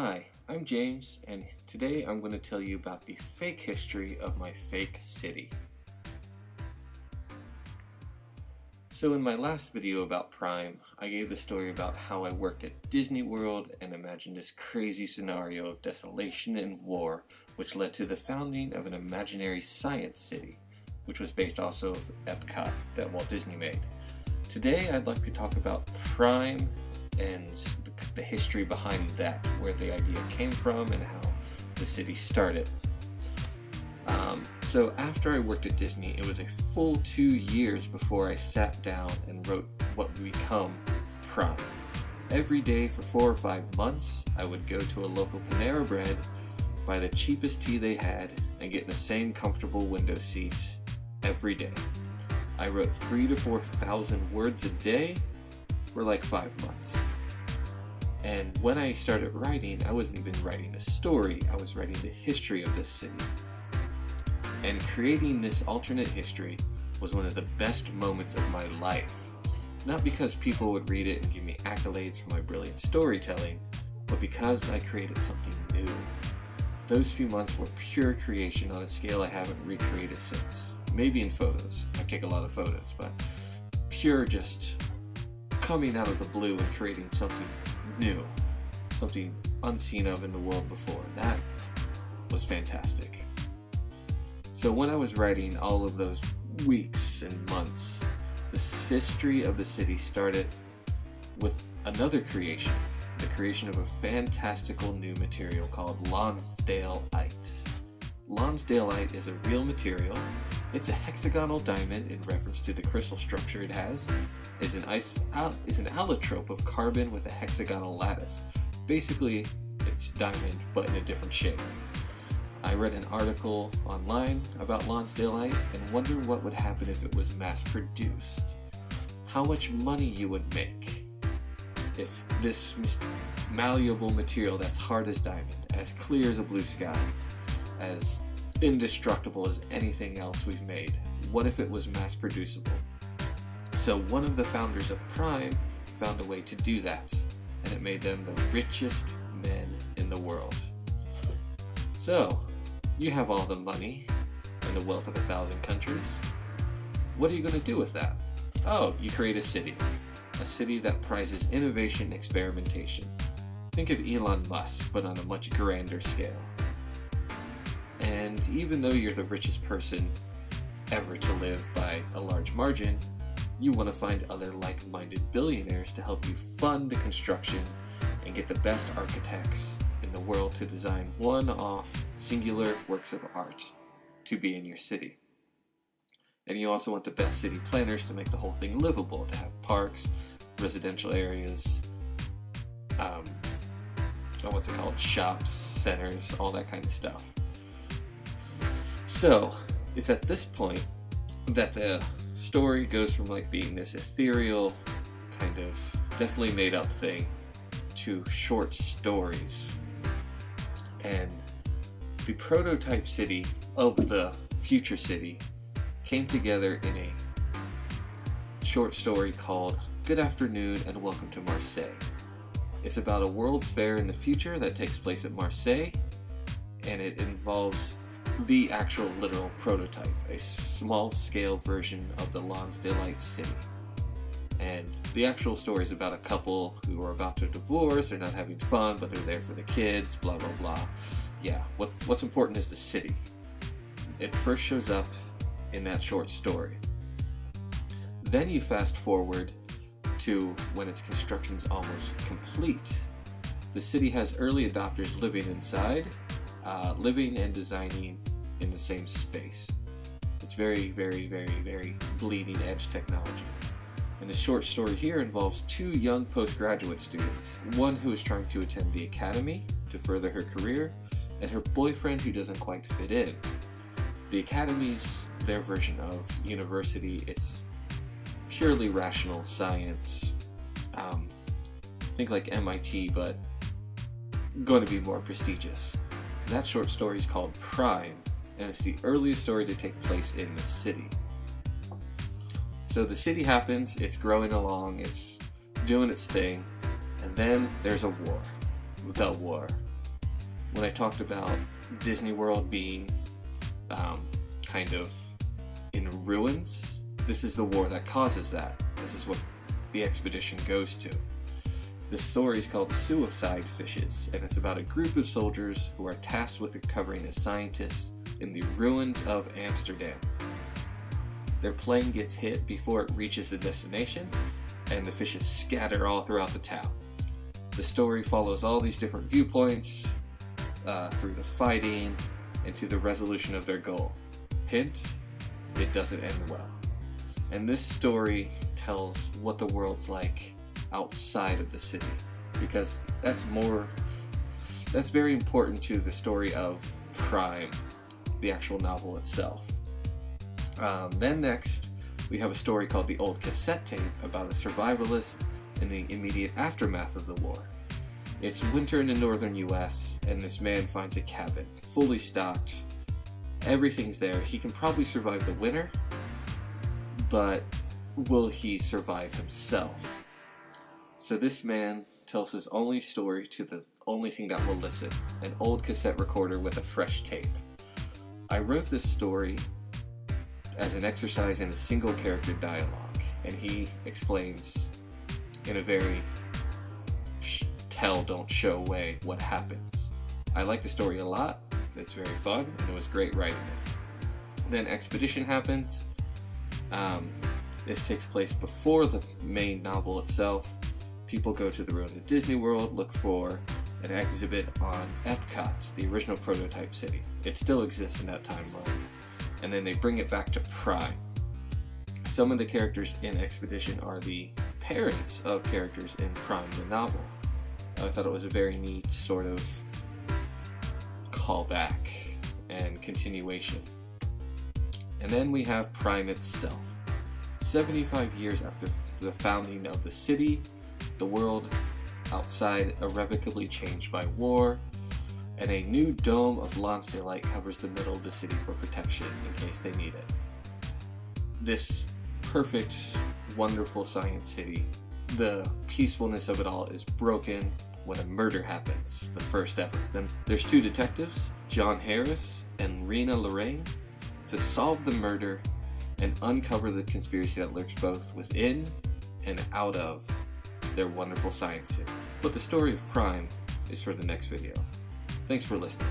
Hi, I'm James, and today I'm going to tell you about the fake history of my fake city. So in my last video about Prime, I gave the story about how I worked at Disney World and imagined this crazy scenario of desolation and war, which led to the founding of an imaginary science city, which was based also of Epcot that Walt Disney made. Today I'd like to talk about Prime and the history behind that, where the idea came from and how the city started. So after I worked at Disney, it was a full 2 years before I sat down and wrote what would become Prime. Every day for 4 or 5 months, I would go to a local Panera Bread, buy the cheapest tea they had, and get in the same comfortable window seat every day. I wrote 3,000 to 4,000 words a day for like 5 months. And when I started writing, I wasn't even writing a story, I was writing the history of this city. And creating this alternate history was one of the best moments of my life. Not because people would read it and give me accolades for my brilliant storytelling, but because I created something new. Those few months were pure creation on a scale I haven't recreated since. Maybe in photos, I take a lot of photos, but pure just coming out of the blue and creating something new, something unseen of in the world before. That was fantastic. So when I was writing all of those weeks and months, the history of the city started with another creation, the creation of a fantastical new material called Lonsdaleite. Lonsdaleite is a real material. It's a hexagonal diamond in reference to the crystal structure it has. Is an allotrope of carbon with a hexagonal lattice. Basically, it's diamond but in a different shape. I read an article online about Lonsdaleite and wondered what would happen if it was mass-produced. How much money you would make if this malleable material that's hard as diamond, as clear as a blue sky, as indestructible as anything else we've made, what if it was mass-producible? So one of the founders of Prime found a way to do that, and it made them the richest men in the world. So, you have all the money and the wealth of 1,000 countries. What are you going to do with that? Oh, you create a city that prizes innovation and experimentation. Think of Elon Musk, but on a much grander scale. And even though you're the richest person ever to live by a large margin, you want to find other like-minded billionaires to help you fund the construction and get the best architects in the world to design one-off, singular works of art to be in your city. And you also want the best city planners to make the whole thing livable, to have parks, residential areas, shops, centers, all that kind of stuff. So, it's at this point that the story goes from like being this ethereal, kind of definitely made up thing, to short stories. And the prototype city of the future city came together in a short story called Good Afternoon and Welcome to Marseille. It's about a World's Fair in the future that takes place at Marseille, and it involves the actual literal prototype, a small-scale version of the Lonsdaleite city. And the actual story is about a couple who are about to divorce, they're not having fun, but they're there for the kids, blah blah blah. Yeah, what's important is the city. It first shows up in that short story. Then you fast forward to when its construction's almost complete. The city has early adopters living inside, living and designing in the same space. It's very, very, very, very bleeding edge technology. And the short story here involves 2 young postgraduate students, one who is trying to attend the academy to further her career, and her boyfriend who doesn't quite fit in. The academy's their version of university. It's purely rational science. Think like MIT, but going to be more prestigious. And that short story is called Prime, and it's the earliest story to take place in the city. So the city happens, it's growing along, it's doing its thing, and then there's a war. the war. When I talked about Disney World being kind of in ruins, this is the war that causes that. This is what the expedition goes to. The story is called Suicide Fishes, and it's about a group of soldiers who are tasked with recovering as scientists in the ruins of Amsterdam. Their plane gets hit before it reaches the destination, and the fishes scatter all throughout the town. The story follows all these different viewpoints through the fighting and to the resolution of their goal. Hint, it doesn't end well. And this story tells what the world's like outside of the city, because that's very important to the story of Prime, the actual novel itself. Then next, we have a story called The Old Cassette Tape about a survivalist in the immediate aftermath of the war. It's winter in the northern US, and this man finds a cabin, fully stocked. Everything's there. He can probably survive the winter, but will he survive himself? So this man tells his only story to the only thing that will listen, an old cassette recorder with a fresh tape. I wrote this story as an exercise in a single character dialogue, and he explains in a very tell, don't show way what happens. I like the story a lot. It's very fun, and it was great writing it. Then Expedition happens. This takes place before the main novel itself. People go to the ruins of Disney World, look for an exhibit on Epcot, the original prototype city. It still exists in that timeline. And then they bring it back to Prime. Some of the characters in Expedition are the parents of characters in Prime, the novel. I thought it was a very neat sort of callback and continuation. And then we have Prime itself. 75 years after the founding of the city, the world outside irrevocably changed by war, and a new dome of Lonsdale covers the middle of the city for protection in case they need it. This perfect, wonderful science city, the peacefulness of it all is broken when a murder happens, the first ever. Then there's two detectives, John Harris and Rena Lorraine, to solve the murder and uncover the conspiracy that lurks both within and out of their wonderful science city. But the story of Prime is for the next video. Thanks for listening.